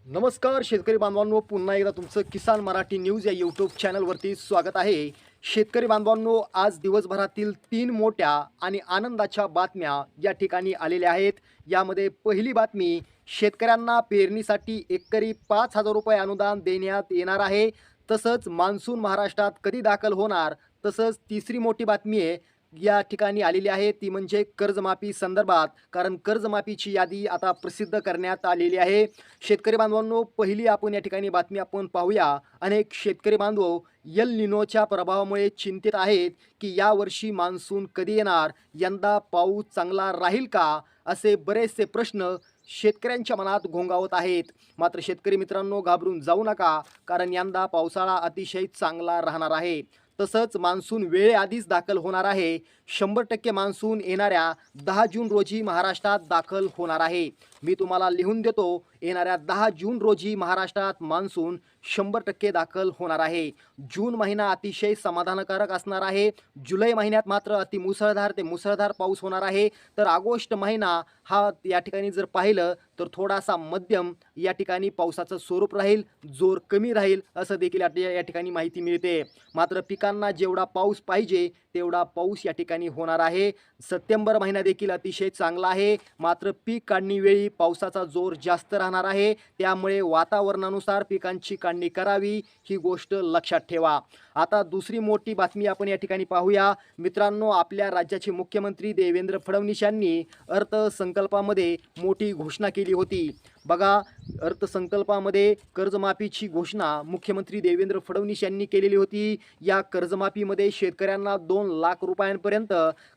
नमस्कार शेतकरी बांधवांनो, पुन्हा एकदा तुमचं किसान मराठी न्यूज या यूट्यूब चॅनलवरती स्वागत आहे. शेतकरी बांधवांनो, आज दिवसभरातील 3 मोठ्या आणि आनंदाच्या बातम्या या ठिकाणी आलेल्या आहेत. यामध्ये पहिली बातमी, शेतकऱ्यांना पेरणीसाठी एकरी 5,000 रुपये अनुदान देण्यात येणार आहे. तसंच मान्सून महाराष्ट्रात कधी दाखल होणार. तसंच तिसरी मोठी बातमी आहे या ठिकाणी आलेली आहे, ती म्हणजे कर्जमाफी संदर्भात. कारण कर्जमाफीची यादी आता प्रसिद्ध करण्यात आलेली आहे. शेतकरी बांधवांनो, पहिली आपण या ठिकाणी बातमी आपण पाहूया. अनेक शेतकरी बांधव एल निनोच्या प्रभावामुळे चिंतित आहेत की यावर्षी मान्सून कधी येणार, यंदा पाऊस चांगला राहील का, असे बरेचसे प्रश्न शेतकऱ्यांच्या मनात घोंगावत आहेत. मात्र शेतकरी मित्रांनो, घाबरून जाऊ नका, कारण यंदा पावसाळा अतिशय चांगला राहणार आहे. तसंच मान्सून वेळेआधीच दाखल होणार आहे. 100% मान्सून येणाऱ्या 10 जून रोजी महाराष्ट्रात दाखल होणार आहे. मी तुम्हाला लिहून देतो, येणाऱ्या 10 जून रोजी महाराष्ट्रात मान्सून 100% दाखल होणार आहे. जून महिना अतिशय समाधानकारक असणार आहे. जुलै महिन्यात मात्र अतिमुसळधार ते मुसळधार पाऊस होणार आहे. तर ऑगस्ट महिना हा या ठिकाणी जर पाहिलं तर थोडासा मध्यम या ठिकाणी पावसाचं स्वरूप राहील, जोर कमी राहील, असं देखील या ठिकाणी माहिती मिळते. मात्र पिकांना जेवढा पाऊस पाहिजे तेवढा पाऊस या ठिकाणी होणार आहे. सप्टेंबर महिना देखील अतिशय चांगला आहे. मात्र पीक काढणीवेळी पावसाचा जोर जास्त राहणार आहे. त्यामुळे वातावरणानुसार पिकांची काढणी करावी, ही गोष्ट लक्षात ठेवा. आता दुसरी मोठी बातमी आपण या ठिकाणी पाहूया. मित्रांनो, आपल्या राज्याचे मुख्यमंत्री देवेंद्र फडणवीस यांनी अर्थसंकल्पामध्ये मोठी घोषणा केली होती. बघा, अर्थसंकल्पामध्ये कर्जमाफीची घोषणा मुख्यमंत्री देवेंद्र फडणवीस यांनी केलेली होती. या कर्जमाफीमध्ये शेतकऱ्यांना 2 लाख रुपयांपर्यंत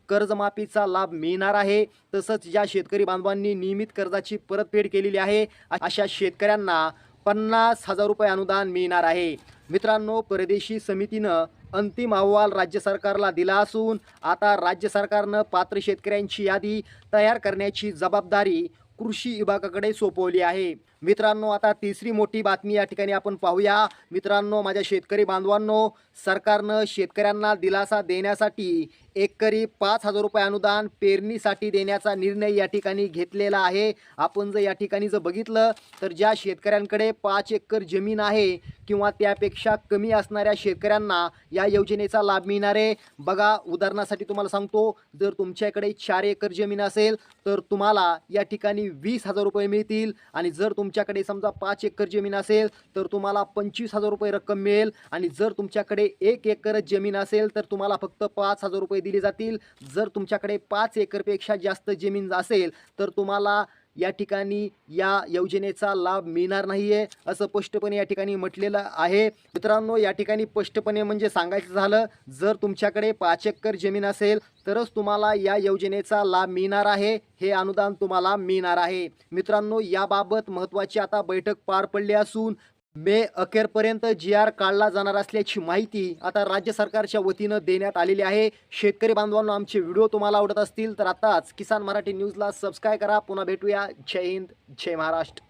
कर्जमाफीचा लाभ मिळणार आहे. तसंच ज्या शेतकरी बांधवांनी नियमित कर्जाची परतफेड केलेली आहे अशा शेतकऱ्यांना 50,000 रुपये अनुदान मिळणार आहे. मित्रांनो, परदेशी समितीनं अंतिम अहवाल राज्य सरकारला दिला असून आता राज्य सरकारनं पात्र शेतकऱ्यांची यादी तयार करण्याची जबाबदारी कृषी विभागाकडे सोपवली आहे. मित्रांनो, आता तिसरी मोठी बातमी या ठिकाणी आपण पाहूया. मित्रांनो, माझ्या शेतकरी बांधवांनो, सरकारनं शेतकऱ्यांना दिलासा देण्यासाठी एकरी 5,000 रुपये अनुदान पेरणीसाठी देण्याचा निर्णय या ठिकाणी घेतलेला आहे. आपण जर या ठिकाणी बघितलं तर ज्या शेतकऱ्यांकडे 5 एकर जमीन आहे किंवा त्यापेक्षा कमी असणाऱ्या शेतकऱ्यांना या योजनेचा लाभ मिळणार आहे. बघा, उदाहरणासाठी तुम्हाला सांगतो, जर तुमच्याकडे 4 एकर जमीन असेल तर तुम्हाला या ठिकाणी 20,000 रुपये मिळतील. आणि जर तुमच्याकडे समजा 5 एकर जमीन असेल तर तुम्हाला 25,000 रुपये रक्कम मिळेल. आणि जर तुमच्याकडे 1 एकरच जमीन असेल तर तुम्हाला फक्त 5,000 रुपये दिले जातील. जर तुमच्याकडे 5 एकरपेक्षा जास्त जमीन असेल तर तुम्हाला या ठिकाणी या योजनेचा लाभ मिळणार नाहीये, असं स्पष्टपणे या ठिकाणी म्हटलेलं आहे. मित्रांनो, या ठिकाणी स्पष्टपणे म्हणजे सांगायचं झालं, जर तुमच्याकडे 5 एकर जमीन असेल तरच तुम्हाला या योजनेचा लाभ मिळणार आहे, हे अनुदान तुम्हाला मिळणार आहे. मित्रांनो, याबाबत महत्त्वाची आता बैठक पार पडली असून मे अखेरपर्यंत GR काढला जाणार असल्याची माहिती आता राज्य सरकारच्या वतीनं देण्यात आलेली आहे. शेतकरी बांधवांनो, आमचे व्हिडिओ तुम्हाला आवडत असतील तर आताच किसान मराठी न्यूजला सबस्क्राईब करा. पुन्हा भेटूया. जय हिंद, जय महाराष्ट्र.